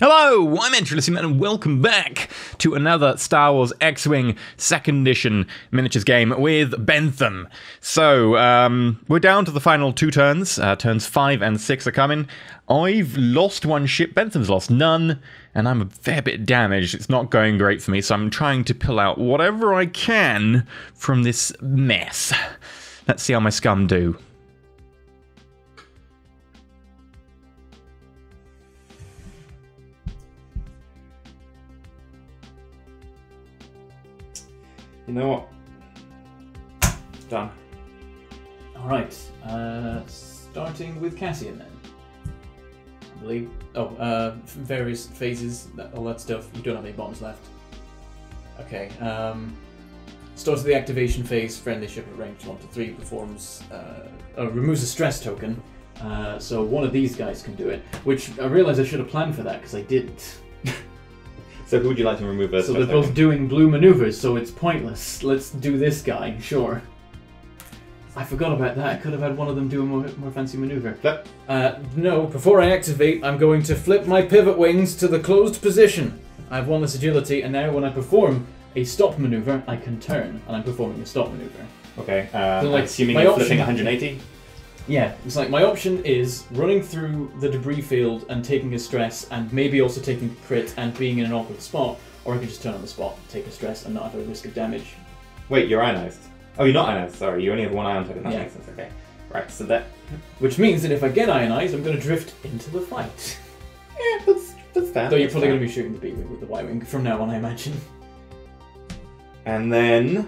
Hello, I'm EnterElysium and welcome back to another Star Wars X-Wing 2nd edition miniatures game with Bentham. So, we're down to the final two turns. Turns 5 and 6 are coming. I've lost one ship, Bentham's lost none, and I'm a fair bit damaged. It's not going great for me, so I'm trying to pull out whatever I can from this mess. Let's see how my Scum do. You know what? Done. Alright, starting with Cassian then. I believe. Oh, various phases, all that stuff. You don't have any bombs left. Okay, starts the activation phase. Friendly ship at range 1 to 3 performs, removes a stress token. So one of these guys can do it, which I realised I should have planned for that because I didn't. So who would you like to remove a So they're both doing blue maneuvers, so it's pointless. Let's do this guy, sure. I forgot about that. I could have had one of them do a more fancy maneuver. Flip. No, before I activate, I'm going to flip my pivot wings to the closed position. I have 1 less agility, and now when I perform a stop maneuver, I can turn, and I'm performing a stop maneuver. Okay, So, like, assuming my you're option- flipping 180? Yeah, it's like my option is running through the debris field and taking a stress, and maybe also taking crit and being in an awkward spot, or I can just turn on the spot, take a stress, and not have a risk of damage. Wait, you're ionized. Oh, you're not ionized, sorry. You only have 1 ion token. That Yeah. makes sense, okay. Right, so that... Which means that if I get ionized, I'm going to drift into the fight. Yeah, that's fair. Though you're probably going to be shooting the B-Wing with the Y-Wing from now on, I imagine. And then...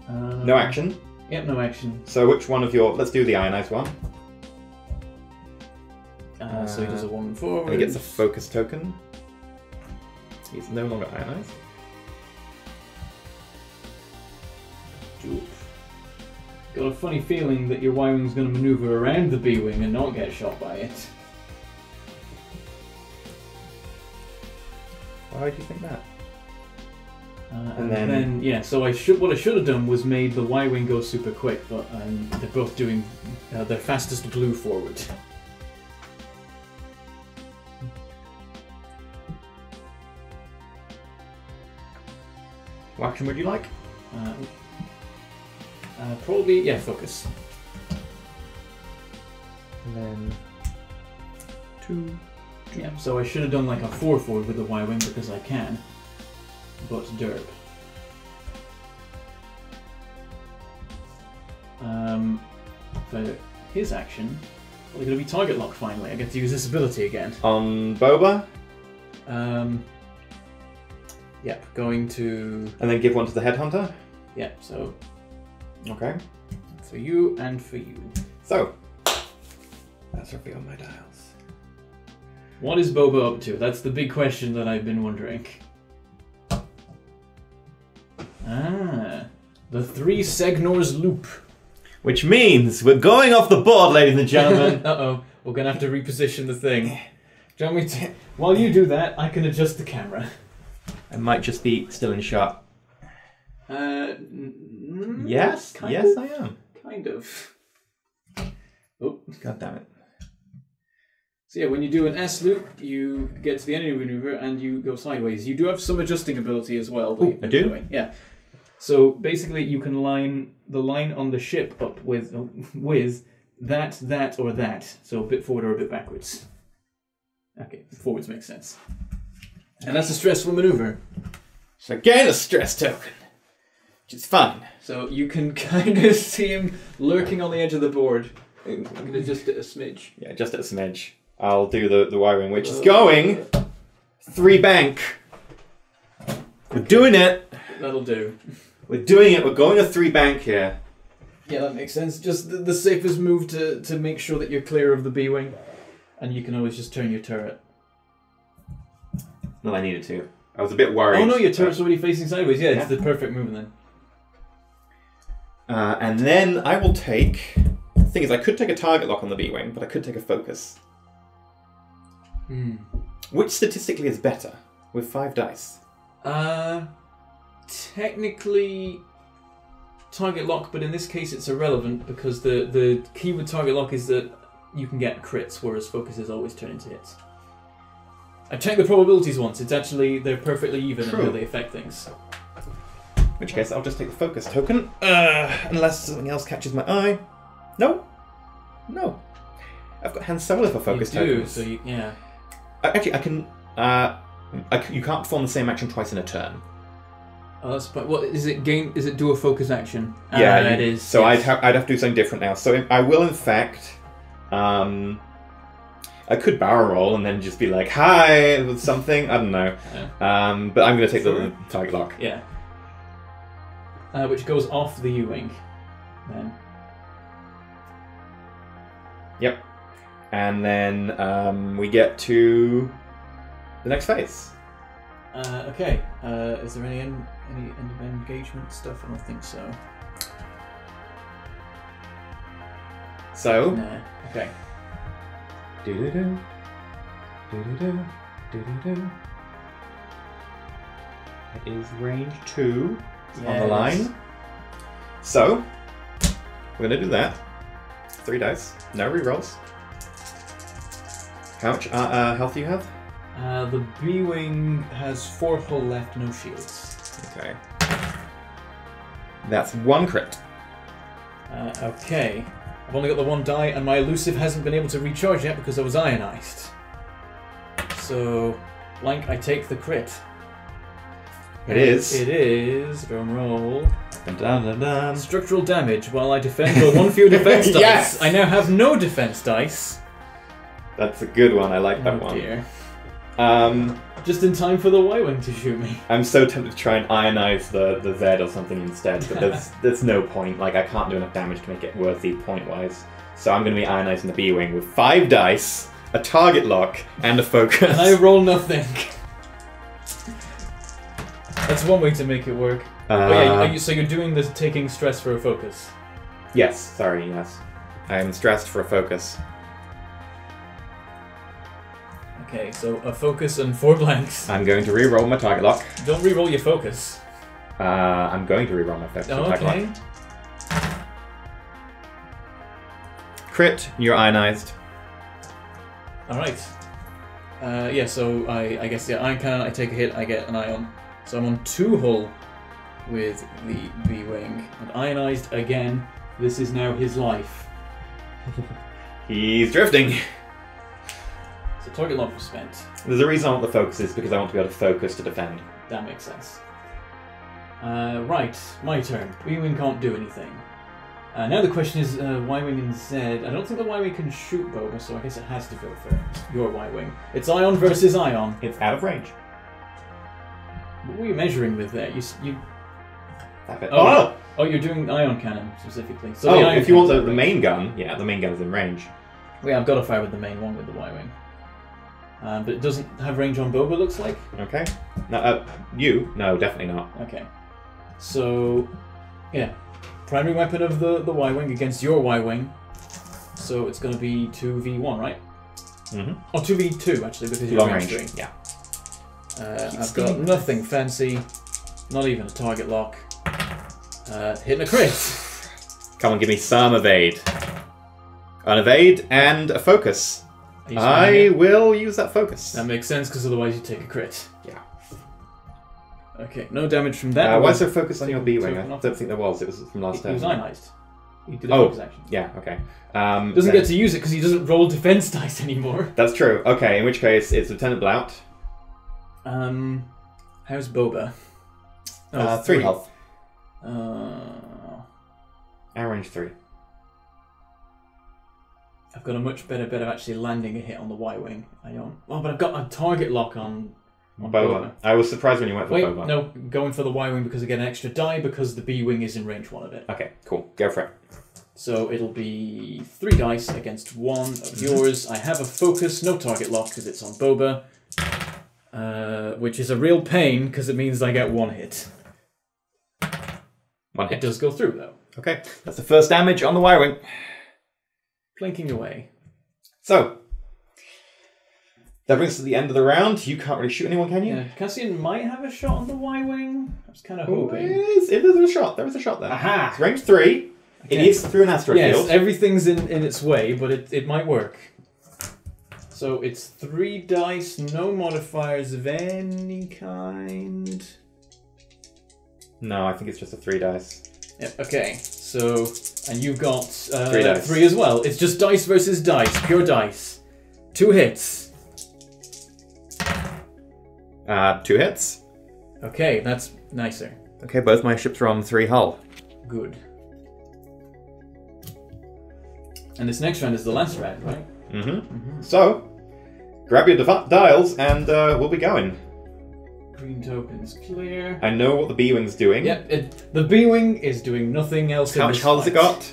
no action. Yep, no action. So which one of your... Let's do the ionized one. So he does a 1 forward. And he gets a focus token. He's no longer ionized. Joop. Got a funny feeling that your Y-Wing's going to maneuver around the B-Wing and not get shot by it. Why do you think that? And then, yeah, so what I should have done was made the Y-Wing go super quick, but they're both doing their fastest blue forward. What action would you like? Probably, yeah, focus. And then... 2... Yeah, so I should have done like a 4 forward with the Y-Wing because I can, but derp. For his action, well, going to be target lock finally. I get to use this ability again. On Boba? Yep, going to... And then give 1 to the Headhunter? Yep, so Okay. for you and for you. So, let's reveal my dials. What is Boba up to? That's the big question that I've been wondering. Ah, the 3 Segnor's loop. Which means we're going off the board, ladies and gentlemen. Uh-oh, we're going to have to reposition the thing. Do you want me to... While you do that, I can adjust the camera. I might just be still in shot. Yes, kind yes of. I am. Kind of. Oh. God damn it. So yeah, when you do an S loop, you get to the enemy maneuver and you go sideways. You do have some adjusting ability as well. that you've I been do? doing. Yeah. So basically, you can line the line on the ship up with that, or that. So a bit forward or a bit backwards. Okay, forwards makes sense. And that's a stressful maneuver. So again, a stress token. Which is fun. So you can kind of see him lurking on the edge of the board. I'm going to adjust it a smidge. Yeah, just at a smidge. I'll do the Y-Wing, which is going 3 bank. We're doing it. That'll do. We're doing it. We're going a 3 bank here. Yeah, that makes sense. Just the safest move to make sure that you're clear of the B-Wing. And you can always just turn your turret. No, I needed to. I was a bit worried. Oh no, your turret's already facing sideways. Yeah, Yeah. it's the perfect move then. And then I will take... The thing is, I could take a target lock on the B-Wing, but I could take a focus. Which statistically is better? With 5 dice. Technically target lock, but in this case it's irrelevant because the key with target lock is that you can get crits, whereas focuses always turn into hits. I checked the probabilities once. It's actually, they're perfectly even in True. how they affect things. In which case, I'll just take the focus token, unless something else catches my eye. No. No. I've got hand Solo for focus You do, tokens. so you, yeah. Actually, I can... you can't perform the same action twice in a turn. Oh, that's what is it? Is it do a focus action? Yeah, it is. So yes. I'd have to do something different now. So I will, in fact... I could barrel roll and then just be like, hi, with something. I don't know. Yeah. But I'm going to take Sure. the target lock. Yeah. Which goes off the U-wing. Then. Yep. And then we get to the next phase. Okay. Is there any end of engagement stuff? I don't think so. So... Nah. Okay. Do-do-do. Do-do-do. Do-do-do. It is range 2 on the line. So, we're going to do that. 3 dice. No rerolls. How much health do you have? The B-wing has 4 hull left, no shields. Okay. That's 1 crit. Okay. I've only got the 1 die, and my elusive hasn't been able to recharge yet because I was ionized. So, blank, I take the crit. It is. It is. Drum roll. Dun, dun, dun. Structural damage while I defend for 1 fewer defense dice. Yes! I now have no defense dice. That's a good one. I like that Oh one. dear. Um, Just in time for the Y-wing to shoot me. I'm so tempted to try and ionize the Z or something instead, but there's no point. Like, I can't do enough damage to make it worthy point-wise. So I'm going to be ionizing the B-wing with 5 dice, a target lock, and a focus. And I roll nothing. That's one way to make it work. Oh yeah, so you're doing this taking stress for a focus. Yes, sorry, yes. I'm stressed for a focus. Okay, so a focus and 4 blanks. I'm going to re-roll my target lock. Don't re-roll your focus. I'm going to re-roll my target Okay. lock. Crit, you're ionized. Alright. Yeah, so I guess, yeah, ion cannon, I take a hit, I get an ion. So I'm on 2 hull with the B-wing. And ionized again. This is now his life. He's drifting. So target lock was spent. There's a reason I want the focus is because I want to be able to focus to defend. That makes sense. Right, my turn. B-wing can't do anything. Now the question is Y-wing and Z. I don't think the Y-wing can shoot Boba, so I guess it has to go for your Y-wing. It's ion versus ion. It's out of range. What were you measuring with there? You That bit. Oh, you're doing ion cannon specifically. So the Oh, ion if you want cannon's the in main gun, yeah, the main gun's in range. range. Yeah, I've got to fire with the main one with the Y-wing. But it doesn't have range on Boba, looks like. Okay. No, you? No, definitely not. Okay. So, yeah. Primary weapon of the Y-wing against your Y-wing. So it's going to be 2v1, right? Mm-hmm. Oh, 2v2, actually, because you're Long range range. 3. Yeah. I've got nothing fancy. Not even a target lock. Hitting a crit. Come on, give me some evade. An evade and a focus. I will use that focus. That makes sense, because otherwise you take a crit. Yeah. Okay, no damage from that. Why is there focus on your B-wing? I Taken off. don't think there was. It was from last He turn. was ionized. He did a Oh, focus action. yeah, okay. Doesn't get to use it because he doesn't roll defense dice anymore. That's true. Okay, in which case it's Lieutenant Blount. How's Boba? 3 health. Our range 3. I've got a much better bet of actually landing a hit on the Y-wing. I don't. Oh, but I've got a target lock on Boba. I was surprised when you went for Wait, Boba. no, going for the Y-wing because I get an extra die because the B-wing is in range 1 of it. Okay, cool. Go for it. So it'll be 3 dice against 1 of yours. I have a focus, no target lock because it's on Boba. Which is a real pain because it means I get 1 hit. 1 It hit. does go through though. Okay, that's the first damage on the Y-wing. Plinking away. So, that brings us to the end of the round. You can't really shoot anyone, can you? Yeah, Cassian might have a shot on the Y-wing. I was kind of Oh, hoping. if there's a shot, there is a shot there. Aha! It's range 3. It Okay. is through an asteroid Yes, field. everything's in its way, but it might work. So it's 3 dice, no modifiers of any kind. No, I think it's just a 3 dice. Yep, okay. So, and you've got 3 dice. 3 as well. It's just dice versus dice, pure dice. 2 hits. 2 hits. Okay, that's nicer. Okay, both my ships are on 3 hull. Good. And this next round is the last round, right? Mm-hmm. So, grab your dials and we'll be going. Green tokens clear. I know what the B-Wing's doing. Yep, the B-Wing is doing nothing else in How much this hull has it got?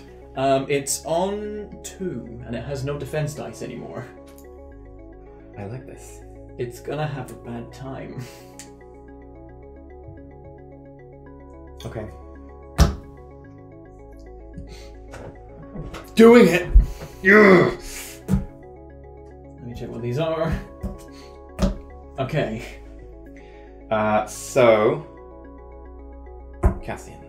It's on 2, and it has no defense dice anymore. I like this. It's gonna have a bad time. Okay. Doing it! Yeah! Let me check what these are. Okay. So... Cassian.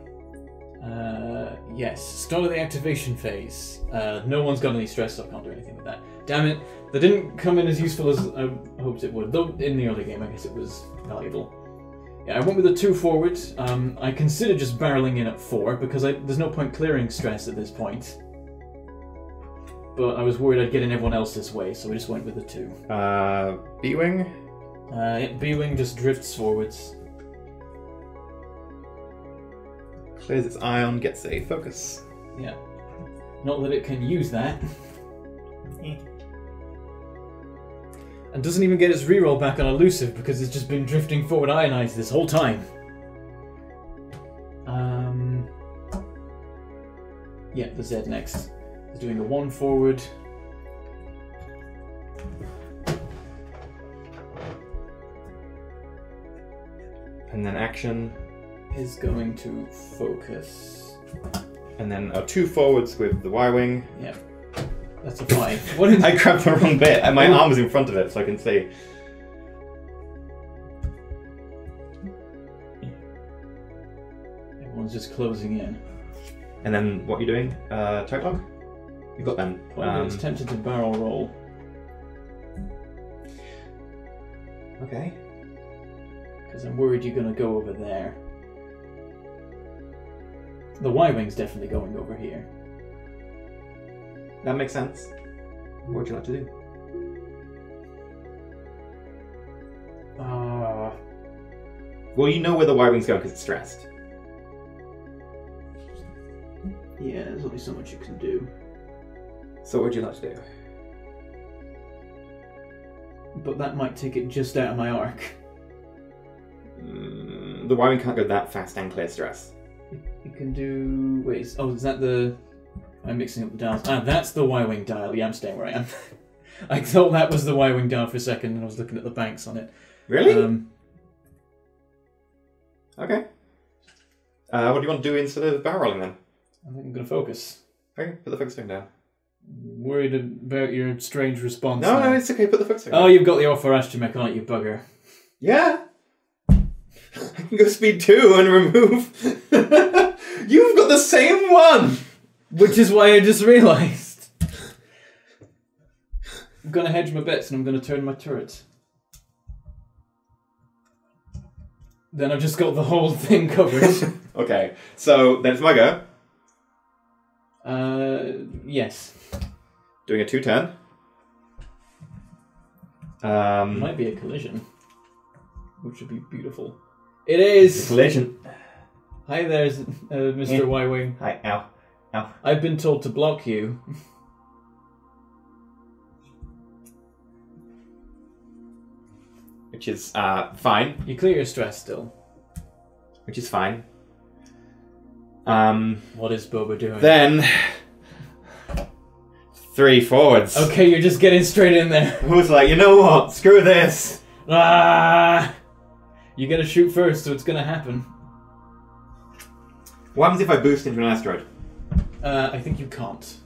Yes. Start of the activation phase. No one's got any stress, so I can't do anything with that. Damn it. That didn't come in as useful as I hoped it would. Though in the early game, I guess it was valuable. Yeah, I went with a 2 forward. I considered just barreling in at 4, because there's no point clearing stress at this point. But I was worried I'd get in everyone else's way, so I just went with a 2. B-Wing? B-Wing just drifts forwards. Clears its ion, gets a focus. Yeah. Not that it can use that. And doesn't even get its reroll back on elusive because it's just been drifting forward ionized this whole time. Yeah, the Z next. It's doing a 1 forward. And then action. Is going to focus. And then 2 forwards with the Y-Wing. Yeah. That's a 5. What did I grabbed the wrong bit, and my arm was in front of it, so I can see. Everyone's just closing in. And then what are you doing? Tug log? You've got them. It's tempted to barrel roll. Okay. Because I'm worried you're going to go over there. The Y-Wing's definitely going over here. That makes sense. What would you like to do? Well, you know where the Y-Wing's going because it's stressed. Yeah, there's only so much you can do. So what would you like to do? But that might take it just out of my arc. The Y-Wing can't go that fast and clear stress. You can do... Wait, is that the... I'm mixing up the dials. Ah, that's the Y-Wing dial. Yeah, I'm staying where I am. I thought that was the Y-Wing dial for a second and I was looking at the banks on it. Really? Okay. What do you want to do instead of barrel rolling then? I think I'm going to focus. Okay, put the focus thing down. Worried about your strange response. No, it's okay, put the focus thing down. Oh, you've got the offer Astromech on it, you bugger. Yeah! I can go speed 2 and remove... You've got the same one! Which is why I just realised. I'm going to hedge my bets and I'm going to turn my turret. Then I've just got the whole thing covered. Okay, so then it's my go. Yes. Doing a 2-turn. Might be a collision. Which would be beautiful. It is! Collision. Hi there, Mr. Y-Wing. Hi, ow. Ow. I've been told to block you. Which is, fine. You clear your stress still. Which is fine. What is Boba doing? Then... 3 forwards. Okay, you're just getting straight in there. I was like, you know what? Screw this. Ah! You gotta shoot first, so it's gonna happen. What happens if I boost into an asteroid? I think you can't.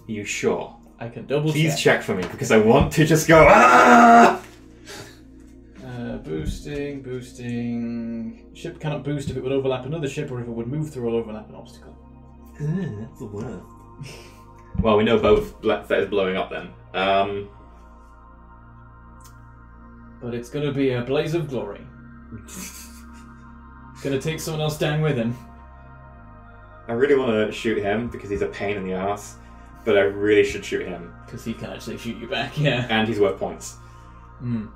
Are you sure? I can double Please check for me, because I want to just go, ah! Boosting. Ship cannot boost if it would overlap another ship or if it would move through or overlap an obstacle. That's the worst. Well, we know both that is blowing up then. But it's gonna be a blaze of glory. Gonna take someone else down with him. I really want to shoot him because he's a pain in the ass, but I really should shoot him. Because he can actually shoot you back, yeah. And he's worth points. Hmm.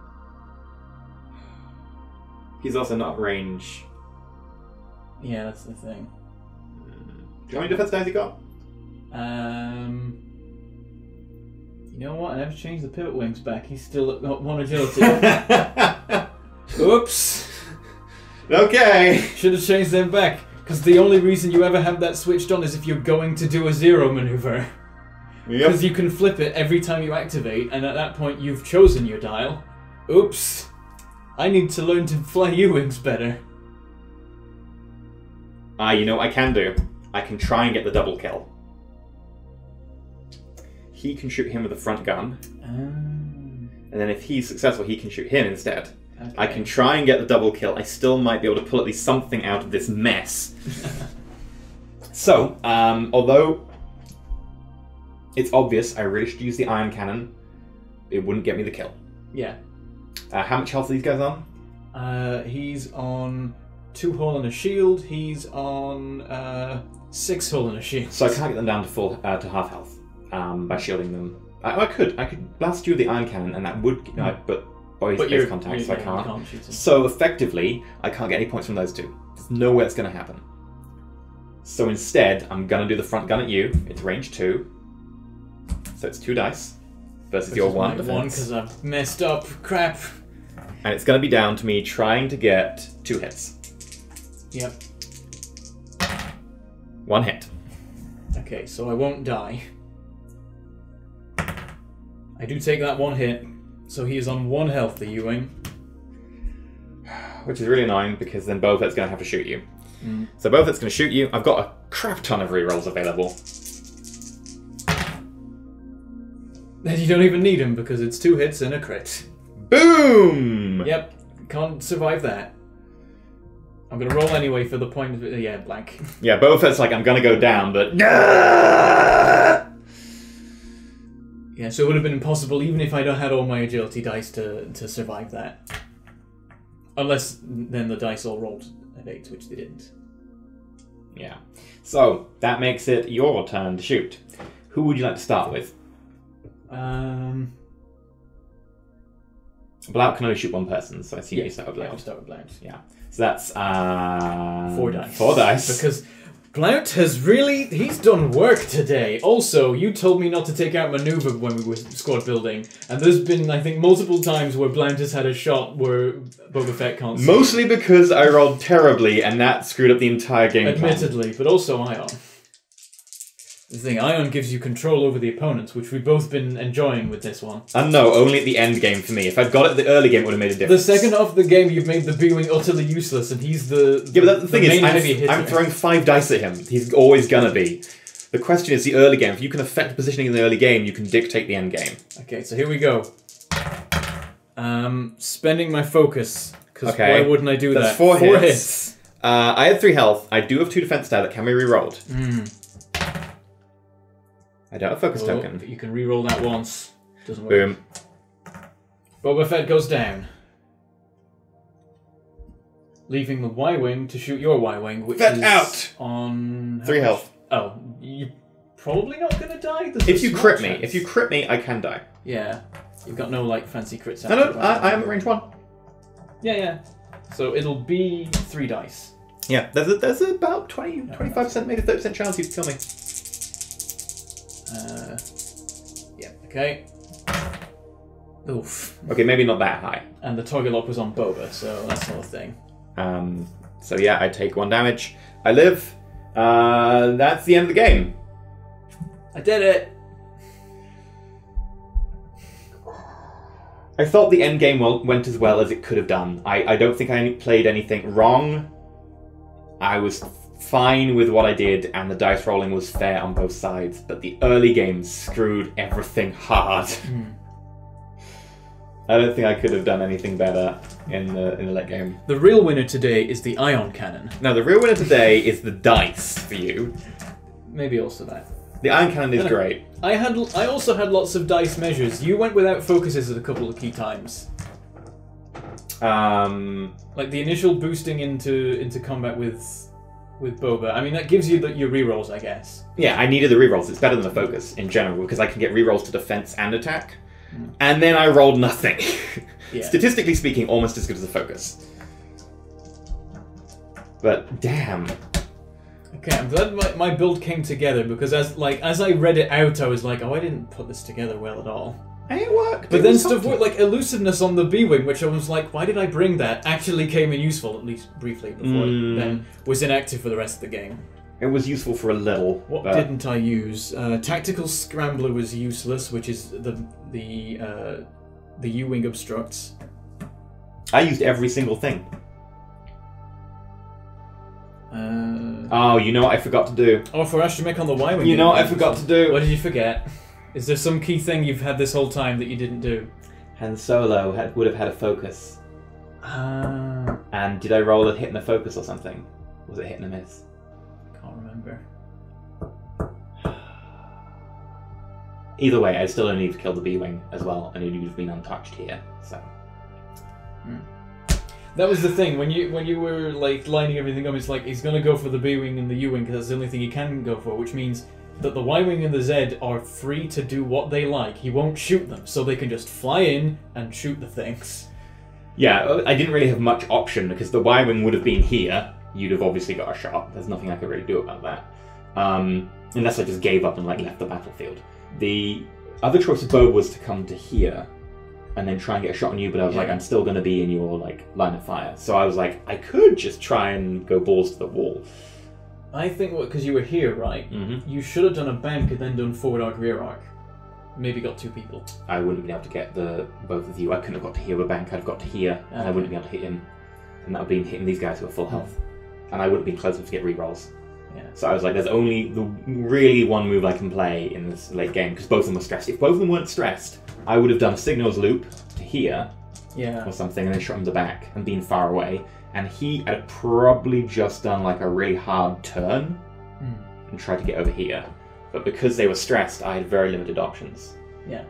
He's also not range. Yeah, that's the thing. Do you know how many defense dice he got? You know what? I never changed the pivot wings back. He's still at 1 agility. Oops. Okay. Should have changed them back. Because the only reason you ever have that switched on is if you're going to do a zero maneuver. Because you can flip it every time you activate, and at that point you've chosen your dial. Oops. I need to learn to fly U-wings better. You know what I can do? I can try and get the double kill. He can shoot him with a front gun. And then if he's successful, he can shoot him instead. Okay. I can try and get the double kill. I still might be able to pull at least something out of this mess. So, although it's obvious I really should use the iron cannon, it wouldn't get me the kill. Yeah. How much health are these guys on? He's on 2 hull and a shield. He's on 6 hull and a shield. So I can't get them down to full to half health by shielding them. I could blast you with the iron cannon, and that would. But base contact, so I can't. Shoot him. So effectively, I can't get any points from those two. There's no way it's going to happen. So instead, I'm going to do the front gun at you. It's range 2, so it's 2 dice versus your 1 defense. 1 because I've messed up. Crap. And it's going to be down to me trying to get 2 hits. Yep. 1 hit. Okay, so I won't die. I do take that 1 hit, so he is on 1 health, the U-wing. Which is really annoying because then Bovet's going to have to shoot you. So Bovet's going to shoot you. I've got a crap ton of rerolls available. Then you don't even need him because it's 2 hits and a crit. Boom! Yep, can't survive that. I'm gonna roll anyway for the point of it. Yeah, blank. Yeah, Bovet's like, I'm gonna go down, but... Yeah, so it would have been impossible even if I'd had all my agility dice to survive that. Unless then the dice all rolled at 8, which they didn't. Yeah. So, that makes it your turn to shoot. Who would you like to start with? Blount can only shoot 1 person, so I assume you start with Blount. Yeah, I'll start with Blount. Yeah. So that's 4 dice. 4 dice. Because Blount has he's done work today. Also, you told me not to take out maneuver when we were squad building, and there's been, I think, multiple times where Blount has had a shot where Boba Fett can't see. Mostly because I rolled terribly, and that screwed up the entire game. Admittedly, but also Ion. The thing, Ion gives you control over the opponents, which we've both been enjoying with this one. And no, only at the end game for me. If I'd got it at the early game, it would have made a difference. The second half of the game, you've made the B-Wing utterly useless, and he's the Yeah, but the thing main is, heavy hitter. I'm throwing 5 dice at him. He's always gonna be. The question is the early game. If you can affect positioning in the early game, you can dictate the end game. Okay, so here we go. Spending my focus, because why wouldn't I do that? That's 4 hits. I had 3 health. I do have 2 defense die that can be re-rolled. I don't have focus token. You can re-roll that once. Doesn't work. Boom. Boba Fett goes down. Leaving the Y-Wing to shoot your Y-Wing, which Fett is out! On... 3 health. Oh, you're probably not going to die? If you crit me, I can die. Yeah. You've got no, like, fancy crits. No, I am at range 1. Yeah. So it'll be 3 dice. Yeah, there's about 25%, maybe 30% chance you'd kill me. Yeah, okay. Oof. Okay, maybe not that high. And the target lock was on Boba, so that's not a thing. So yeah, I take 1 damage. I live. That's the end of the game. I did it! I thought the end game went as well as it could have done. I don't think I played anything wrong. I was fine with what I did, and the dice rolling was fair on both sides, but the early game screwed everything hard. I don't think I could have done anything better in the late game. The real winner today is the Ion Cannon. No, the real winner today is the dice for you. Maybe also that. The Iron Cannon is great. I also had lots of dice measures. You went without focuses at a couple of key times. Like the initial boosting into combat with Boba. I mean, that gives you your rerolls, I guess. Yeah, I needed the rerolls. It's better than the focus in general because I can get rerolls to defense and attack. And then I rolled nothing. Yeah. Statistically speaking, almost as good as the focus. But damn. Okay, I'm glad my build came together because as I read it out, I was like, oh, I didn't put this together well at all. And it worked. But then stuff like elusiveness on the B-Wing, which I was like, why did I bring that? Actually came in useful, at least briefly, before it then was inactive for the rest of the game. It was useful for a little. What didn't I use? Tactical Scrambler was useless, which is the U-Wing obstructs. I used every single thing. Oh, you know what I forgot to do? Oh, for astromech on the Y-Wing. You know what I forgot to do? What did you forget? Is there some key thing you've had this whole time that you didn't do? Han Solo would have had a focus. And did I roll a hit and a focus or something? Was it a hit and a miss? Can't remember. Either way, I still only need to kill the B-Wing as well, and it would have been untouched here, so... That was the thing, when you were like lining everything up, it's like he's gonna go for the B-Wing and the U-Wing because that's the only thing he can go for, which means that the Y-Wing and the Z are free to do what they like. He won't shoot them, so they can just fly in and shoot the things. Yeah, I didn't really have much option because the Y-Wing would have been here. You'd have obviously got a shot. There's nothing I could really do about that. Unless I just gave up and like left the battlefield. The other choice of Boba was to come to here and then try and get a shot on you, but I was like, I'm still going to be in your like line of fire. So I was like, I could just try and go balls to the wall. I think because you were here, right? You should have done a bank and then done forward arc, rear arc. Maybe got two people. I wouldn't have been able to get both of you. I couldn't have got to here with a bank. I'd have got to here, and I wouldn't be able to hit him. And that would have been hitting these guys who are full health. And I wouldn't have been close enough to get rerolls. Yeah. So I was like, there's only really one move I can play in this late game, because both of them were stressed. If both of them weren't stressed, I would have done a signals loop to here, or something, and then shot him in the back and been far away. And he had probably just done like a really hard turn and tried to get over here. But because they were stressed, I had very limited options. Yeah.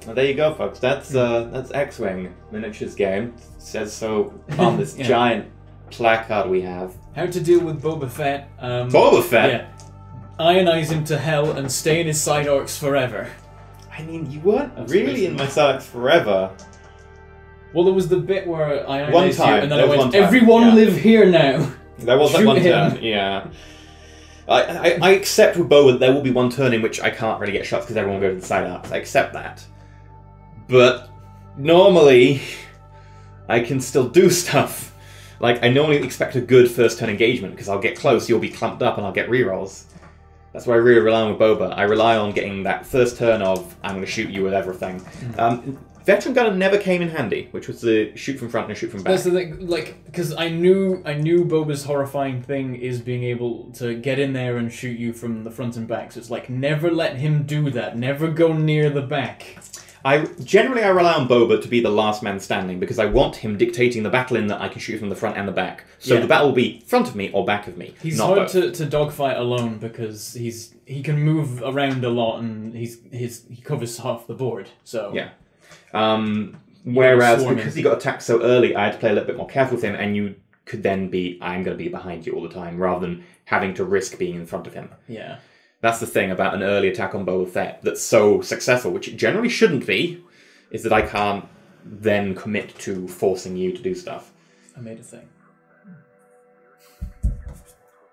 Well, there you go, folks. That's XWing miniatures game. It says so on this giant placard we have. How to deal with Boba Fett. Boba Fett? Yeah. Ionize him to hell and stay in his side arcs forever. I mean, you weren't really in my side arcs forever. Well, there was the bit where I ionized you and then I went, everyone live here now. There was that one turn, yeah. I accept with Boba there will be one turn in which I can't really get shots because everyone will go to the side arcs. I accept that. But normally, I can still do stuff. Like, I normally expect a good first turn engagement because I'll get close, you'll be clumped up, and I'll get rerolls. That's why I really rely on with Boba. I rely on getting that first turn of, I'm going to shoot you with everything. Veteran Gunner never came in handy, which was the shoot from front and shoot from back. That's the thing, like, because I knew Boba's horrifying thing is being able to get in there and shoot you from the front and back. So it's like, never let him do that. Never go near the back. Generally, I rely on Boba to be the last man standing because I want him dictating the battle in that I can shoot from the front and the back. So the battle will be front of me or back of me. He's not hard both. to dogfight alone because he can move around a lot and he covers half the board. So yeah. Whereas because he got attacked so early, I had to play a little bit more careful with him, and you could then be, I'm going to be behind you all the time, rather than having to risk being in front of him. Yeah. That's the thing about an early attack on Boba Fett that's so successful, which it generally shouldn't be, is that I can't then commit to forcing you to do stuff. I made a thing.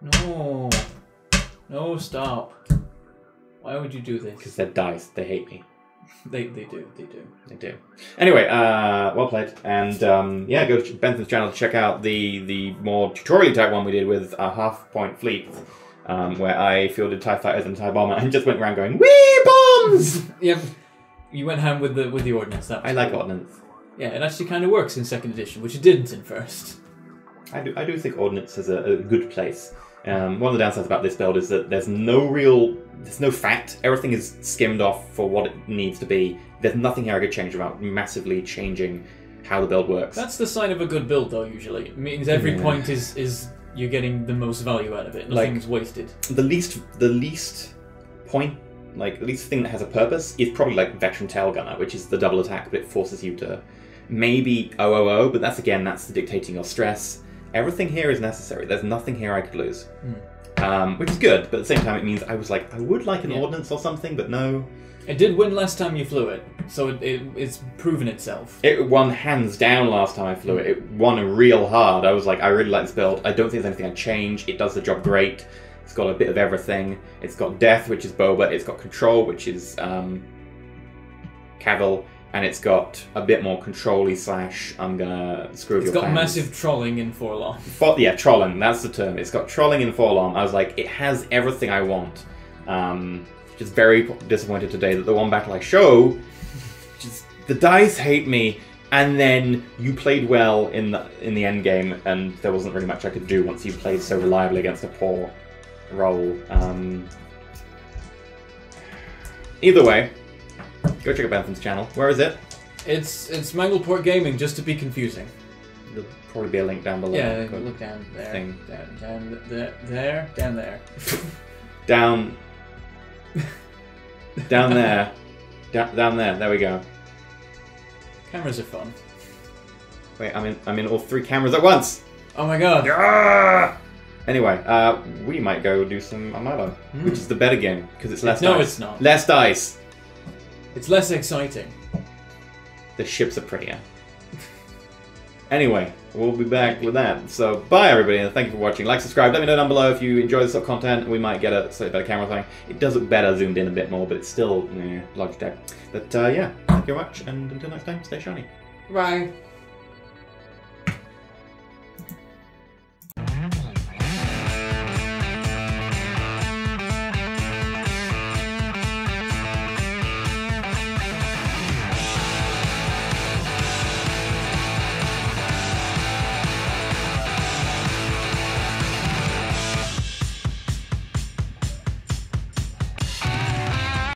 No. No, stop. Why would you do this? Because they're dice. They hate me. They do. Anyway, well played. And yeah, go to Bentham's channel to check out the more tutorial type one we did with a half-point fleet. Where I fielded TIE fighters and TIE bomber and just went around going, "Wee bombs!" Yep. You went ham with the ordnance. I like ordnance. Yeah, it actually kind of works in second edition, which it didn't in first. I do think ordnance is a good place. One of the downsides about this build is that there's no fat. Everything is skimmed off for what it needs to be. There's nothing here I could change about massively changing how the build works. That's the sign of a good build, though. Usually, it means every point is you're getting the most value out of it. Nothing's wasted. The least point like at least the thing that has a purpose is probably like Veteran Tail Gunner, which is the double attack, but it forces you to maybe 000, but that's the dictating your stress. Everything here is necessary. There's nothing here I could lose. Which is good, but at the same time it means I was like, I would like an ordnance or something, but no. It did win last time you flew it, so it's proven itself. It won hands down last time I flew it. It won real hard. I was like, I really like this build. I don't think there's anything I'd change. It does the job great. It's got a bit of everything. It's got Death, which is Boba. It's got Control, which is Cavill. And it's got a bit more control-y / I'm gonna screw up your plans. It's got massive trolling in Forlorn. Yeah, trolling, that's the term. It's got trolling in Forlorn. I was like, it has everything I want. Just very disappointed today that the one battle I show, just the dice hate me, and then you played well in the end game, and there wasn't really much I could do once you played so reliably against a poor roll. Either way, go check out Bentham's channel. Where is it? It's Mangleport Gaming, just to be confusing. There'll probably be a link down below. Yeah, look down there. Down there. Down there. Down there. Down there. There we go. Cameras are fun. Wait, I'm in all 3 cameras at once. Oh my god. Yeah! Anyway, we might go do some Armado, which is the better game because it's less dice. No, it's not. Less dice. It's less exciting. The ships are prettier. Anyway, we'll be back with that. So, bye everybody, and thank you for watching. Like, subscribe, let me know down below if you enjoy this sort of content. We might get a slightly better camera thing. It does look better zoomed in a bit more, but it's still Logitech. But yeah, thank you very much, and until next time, stay shiny. Bye.